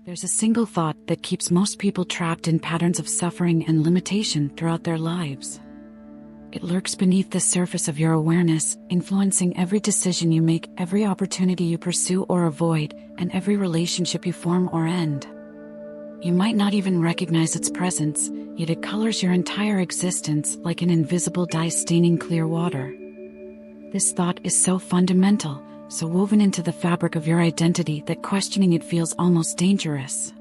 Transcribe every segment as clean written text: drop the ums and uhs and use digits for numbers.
There's a single thought that keeps most people trapped in patterns of suffering and limitation throughout their lives. It lurks beneath the surface of your awareness, influencing every decision you make, every opportunity you pursue or avoid, and every relationship you form or end. You might not even recognize its presence, yet it colors your entire existence like an invisible dye staining clear water. This thought is so fundamental, so woven into the fabric of your identity that questioning it feels almost dangerous.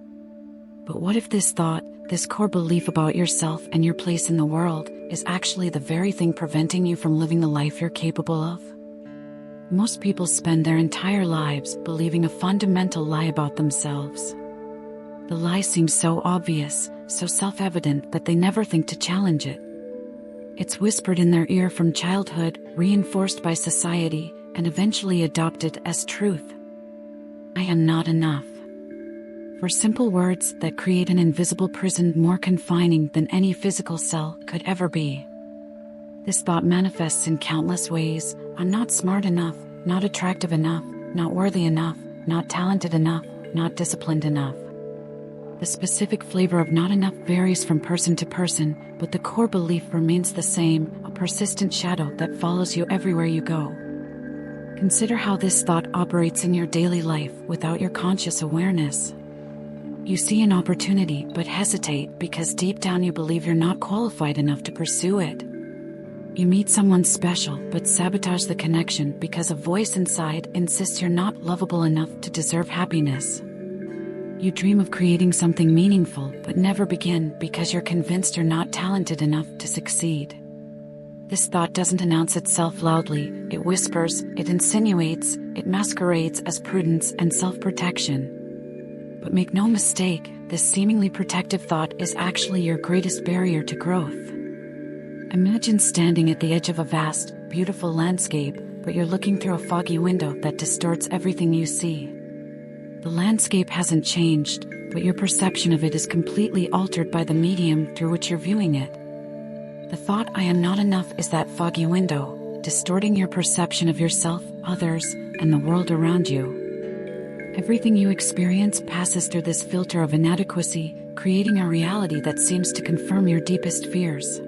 But what if this thought, this core belief about yourself and your place in the world, is actually the very thing preventing you from living the life you're capable of? Most people spend their entire lives believing a fundamental lie about themselves. The lie seems so obvious, so self-evident that they never think to challenge it. It's whispered in their ear from childhood, reinforced by society, and eventually adopted as truth. I am not enough. For simple words that create an invisible prison more confining than any physical cell could ever be. This thought manifests in countless ways. I'm not smart enough, not attractive enough, not worthy enough, not talented enough, not disciplined enough. The specific flavor of not enough varies from person to person, but the core belief remains the same, a persistent shadow that follows you everywhere you go. Consider how this thought operates in your daily life without your conscious awareness. You see an opportunity but hesitate because deep down you believe you're not qualified enough to pursue it. You meet someone special but sabotage the connection because a voice inside insists you're not lovable enough to deserve happiness. You dream of creating something meaningful but never begin because you're convinced you're not talented enough to succeed. This thought doesn't announce itself loudly, it whispers, it insinuates, it masquerades as prudence and self-protection. But make no mistake, this seemingly protective thought is actually your greatest barrier to growth. Imagine standing at the edge of a vast, beautiful landscape, but you're looking through a foggy window that distorts everything you see. The landscape hasn't changed, but your perception of it is completely altered by the medium through which you're viewing it. The thought I am not enough is that foggy window, distorting your perception of yourself, others, and the world around you. Everything you experience passes through this filter of inadequacy, creating a reality that seems to confirm your deepest fears.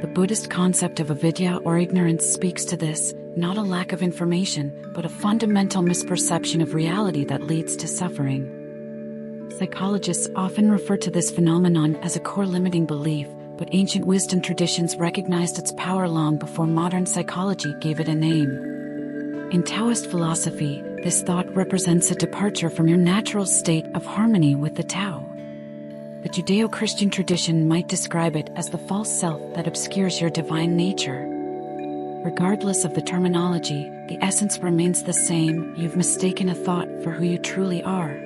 The Buddhist concept of avidya or ignorance speaks to this, not a lack of information, but a fundamental misperception of reality that leads to suffering. Psychologists often refer to this phenomenon as a core limiting belief, but ancient wisdom traditions recognized its power long before modern psychology gave it a name. In Taoist philosophy, this thought represents a departure from your natural state of harmony with the Tao. The Judeo-Christian tradition might describe it as the false self that obscures your divine nature. Regardless of the terminology, the essence remains the same. You've mistaken a thought for who you truly are.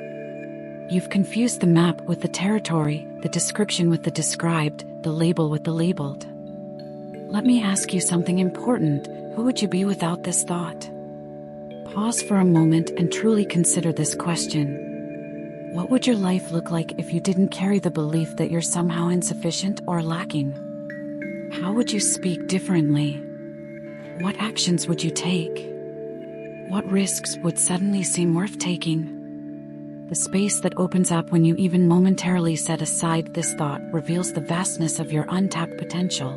You've confused the map with the territory, the description with the described, the label with the labeled. Let me ask you something important. Who would you be without this thought? Pause for a moment and truly consider this question. What would your life look like if you didn't carry the belief that you're somehow insufficient or lacking? How would you speak differently? What actions would you take? What risks would suddenly seem worth taking? The space that opens up when you even momentarily set aside this thought reveals the vastness of your untapped potential.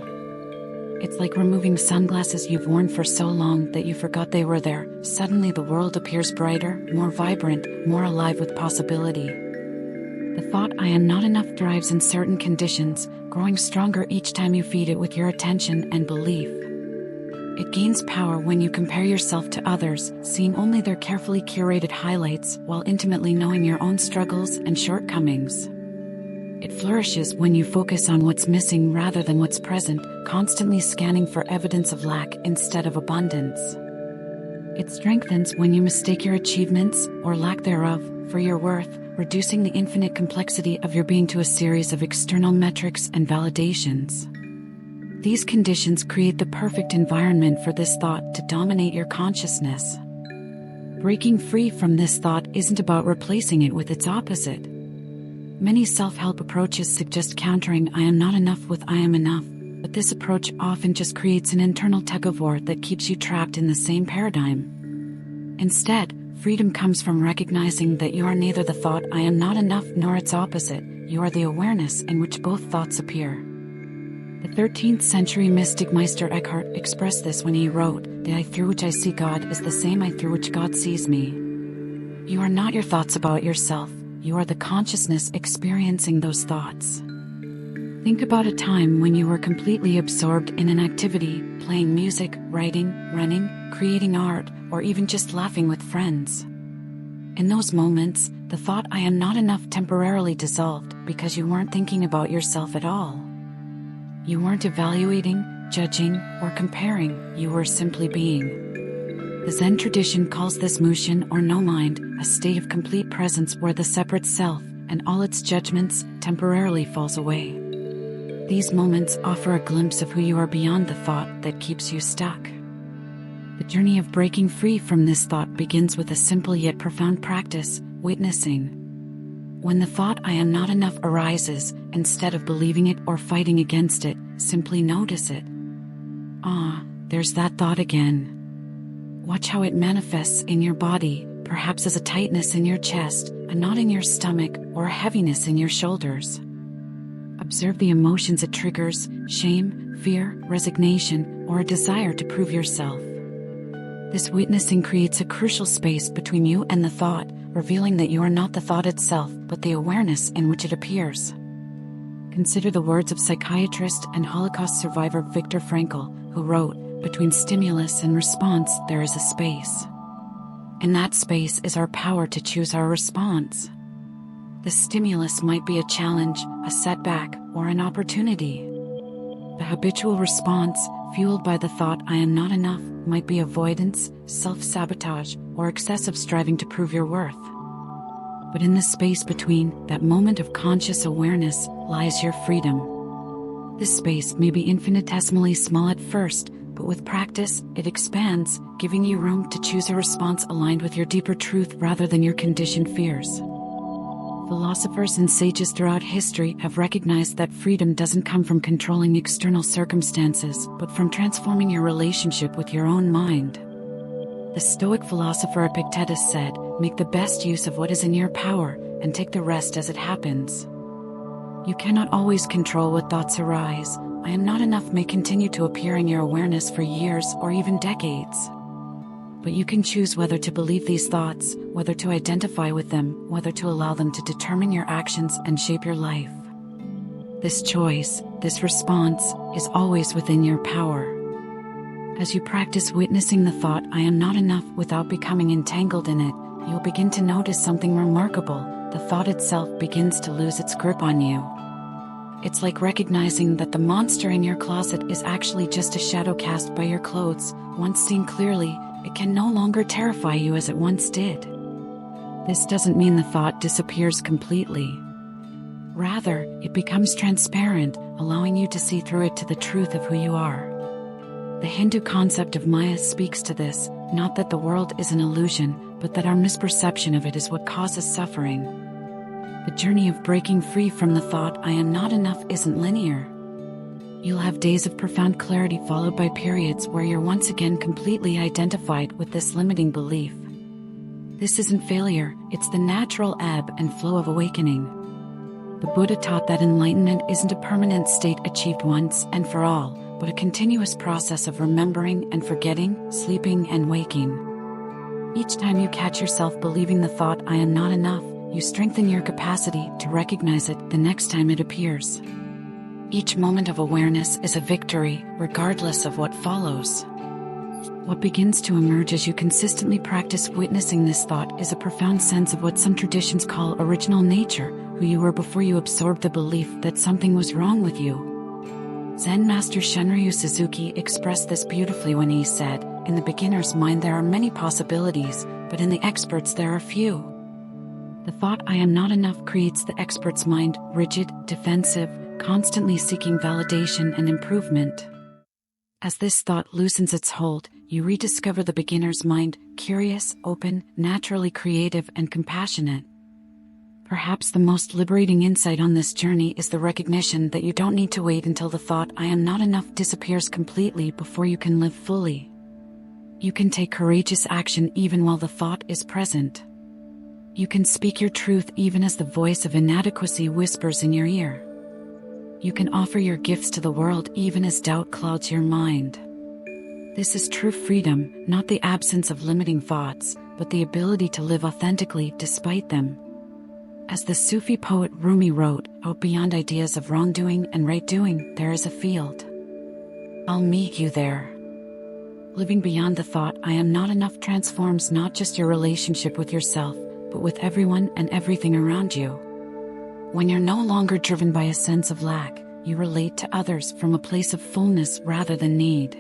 It's like removing sunglasses you've worn for so long that you forgot they were there. Suddenly the world appears brighter, more vibrant, more alive with possibility. The thought I am not enough thrives in certain conditions, growing stronger each time you feed it with your attention and belief. It gains power when you compare yourself to others, seeing only their carefully curated highlights while intimately knowing your own struggles and shortcomings. It flourishes when you focus on what's missing rather than what's present, constantly scanning for evidence of lack instead of abundance. It strengthens when you mistake your achievements, or lack thereof, for your worth, reducing the infinite complexity of your being to a series of external metrics and validations. These conditions create the perfect environment for this thought to dominate your consciousness. Breaking free from this thought isn't about replacing it with its opposite. Many self-help approaches suggest countering I am not enough with I am enough, but this approach often just creates an internal tug-of-war that keeps you trapped in the same paradigm. Instead, Freedom comes from recognizing that you are neither the thought "I am not enough" nor its opposite. You are the awareness in which both thoughts appear. The 13th century mystic Meister Eckhart expressed this when he wrote, "The eye through which I see God is the same eye through which God sees me." You are not your thoughts about yourself, you are the consciousness experiencing those thoughts. Think about a time when you were completely absorbed in an activity, playing music, writing, running, creating art, or even just laughing with friends. In those moments, the thought "I am not enough" temporarily dissolved because you weren't thinking about yourself at all. You weren't evaluating, judging, or comparing, you were simply being. The Zen tradition calls this mushin or no mind, a state of complete presence where the separate self, and all its judgments, temporarily falls away. These moments offer a glimpse of who you are beyond the thought that keeps you stuck. The journey of breaking free from this thought begins with a simple yet profound practice: witnessing. When the thought "I am not enough" arises, instead of believing it or fighting against it, simply notice it. There's that thought again. Watch how it manifests in your body, perhaps as a tightness in your chest, a knot in your stomach, or a heaviness in your shoulders. Observe the emotions it triggers: shame, fear, resignation, or a desire to prove yourself. This witnessing creates a crucial space between you and the thought, revealing that you are not the thought itself, but the awareness in which it appears. Consider the words of psychiatrist and Holocaust survivor Viktor Frankl, who wrote, "Between stimulus and response, there is a space. In that space is our power to choose our response." The stimulus might be a challenge, a setback, or an opportunity. The habitual response, fueled by the thought "I am not enough," might be avoidance, self-sabotage, or excessive striving to prove your worth. But in the space between, that moment of conscious awareness, lies your freedom. This space may be infinitesimally small at first, but with practice, it expands, giving you room to choose a response aligned with your deeper truth rather than your conditioned fears. Philosophers and sages throughout history have recognized that freedom doesn't come from controlling external circumstances, but from transforming your relationship with your own mind. The Stoic philosopher Epictetus said, "Make the best use of what is in your power, and take the rest as it happens." You cannot always control what thoughts arise. "I am not enough" may continue to appear in your awareness for years or even decades. But you can choose whether to believe these thoughts, whether to identify with them, whether to allow them to determine your actions and shape your life. This choice, this response, is always within your power. As you practice witnessing the thought "I am not enough" without becoming entangled in it, you'll begin to notice something remarkable. The thought itself begins to lose its grip on you. It's like recognizing that the monster in your closet is actually just a shadow cast by your clothes. Once seen clearly, it can no longer terrify you as it once did. This doesn't mean the thought disappears completely. Rather, it becomes transparent, allowing you to see through it to the truth of who you are. The Hindu concept of Maya speaks to this, not that the world is an illusion, but that our misperception of it is what causes suffering. The journey of breaking free from the thought "I am not enough" isn't linear. You'll have days of profound clarity followed by periods where you're once again completely identified with this limiting belief. This isn't failure, it's the natural ebb and flow of awakening. The Buddha taught that enlightenment isn't a permanent state achieved once and for all, but a continuous process of remembering and forgetting, sleeping and waking. Each time you catch yourself believing the thought "I am not enough," you strengthen your capacity to recognize it the next time it appears. Each moment of awareness is a victory, regardless of what follows. What begins to emerge as you consistently practice witnessing this thought is a profound sense of what some traditions call original nature, who you were before you absorbed the belief that something was wrong with you. Zen master Shunryu Suzuki expressed this beautifully when he said, "In the beginner's mind there are many possibilities, but in the expert's there are few." The thought "I am not enough" creates the expert's mind rigid, defensive, constantly seeking validation and improvement. As this thought loosens its hold, you rediscover the beginner's mind, curious, open, naturally creative, and compassionate. Perhaps the most liberating insight on this journey is the recognition that you don't need to wait until the thought "I am not enough" disappears completely before you can live fully. You can take courageous action even while the thought is present. You can speak your truth even as the voice of inadequacy whispers in your ear. You can offer your gifts to the world even as doubt clouds your mind. This is true freedom, not the absence of limiting thoughts, but the ability to live authentically despite them. As the Sufi poet Rumi wrote, out beyond ideas of wrongdoing and right doing, there is a field. I'll meet you there. Living beyond the thought, I am not enough, transforms not just your relationship with yourself, but with everyone and everything around you. When you're no longer driven by a sense of lack, you relate to others from a place of fullness rather than need.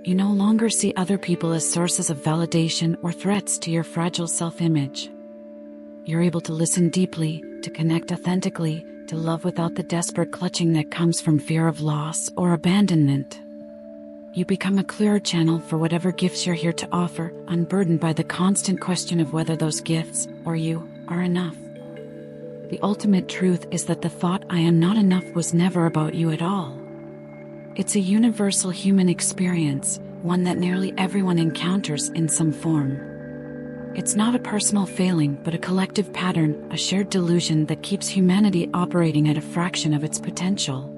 You no longer see other people as sources of validation or threats to your fragile self-image. You're able to listen deeply, to connect authentically, to love without the desperate clutching that comes from fear of loss or abandonment. You become a clearer channel for whatever gifts you're here to offer, unburdened by the constant question of whether those gifts, or you, are enough. The ultimate truth is that the thought "I am not enough" was never about you at all. It's a universal human experience, one that nearly everyone encounters in some form. It's not a personal failing, but a collective pattern, a shared delusion that keeps humanity operating at a fraction of its potential.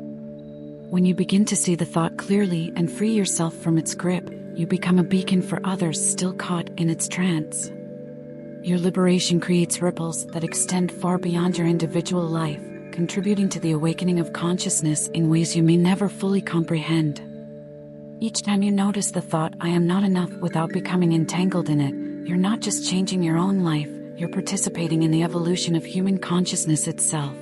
When you begin to see the thought clearly and free yourself from its grip, you become a beacon for others still caught in its trance. Your liberation creates ripples that extend far beyond your individual life, contributing to the awakening of consciousness in ways you may never fully comprehend. Each time you notice the thought "I am not enough" without becoming entangled in it, you're not just changing your own life, you're participating in the evolution of human consciousness itself.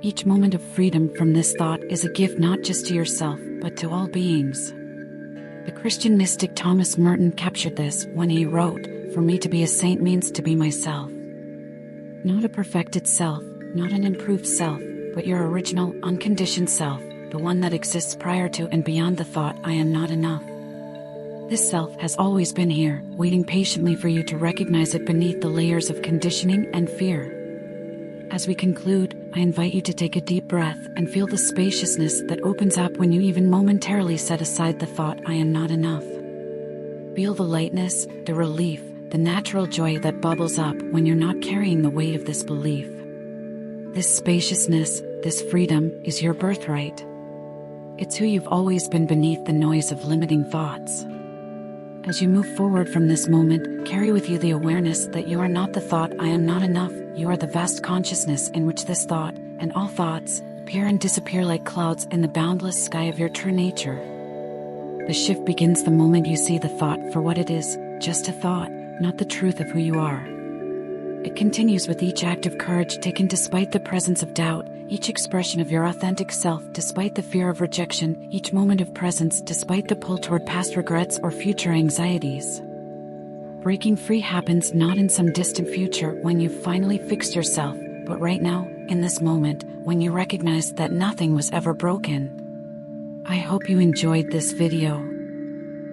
Each moment of freedom from this thought is a gift not just to yourself, but to all beings. The Christian mystic Thomas Merton captured this when he wrote, "For me to be a saint means to be myself. Not a perfected self, not an improved self, but your original, unconditioned self, the one that exists prior to and beyond the thought "I am not enough." This self has always been here, waiting patiently for you to recognize it beneath the layers of conditioning and fear. As we conclude, I invite you to take a deep breath and feel the spaciousness that opens up when you even momentarily set aside the thought "I am not enough." Feel the lightness, the relief, the natural joy that bubbles up when you're not carrying the weight of this belief. This spaciousness, this freedom, is your birthright. It's who you've always been beneath the noise of limiting thoughts. As you move forward from this moment, carry with you the awareness that you are not the thought "I am not enough," you are the vast consciousness in which this thought, and all thoughts, appear and disappear like clouds in the boundless sky of your true nature. The shift begins the moment you see the thought for what it is, just a thought, not the truth of who you are. It continues with each act of courage taken despite the presence of doubt, each expression of your authentic self despite the fear of rejection, each moment of presence despite the pull toward past regrets or future anxieties. Breaking free happens not in some distant future when you've finally fixed yourself, but right now, in this moment, when you recognize that nothing was ever broken. I hope you enjoyed this video.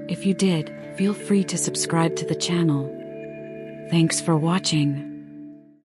If you did, feel free to subscribe to the channel. Thanks for watching.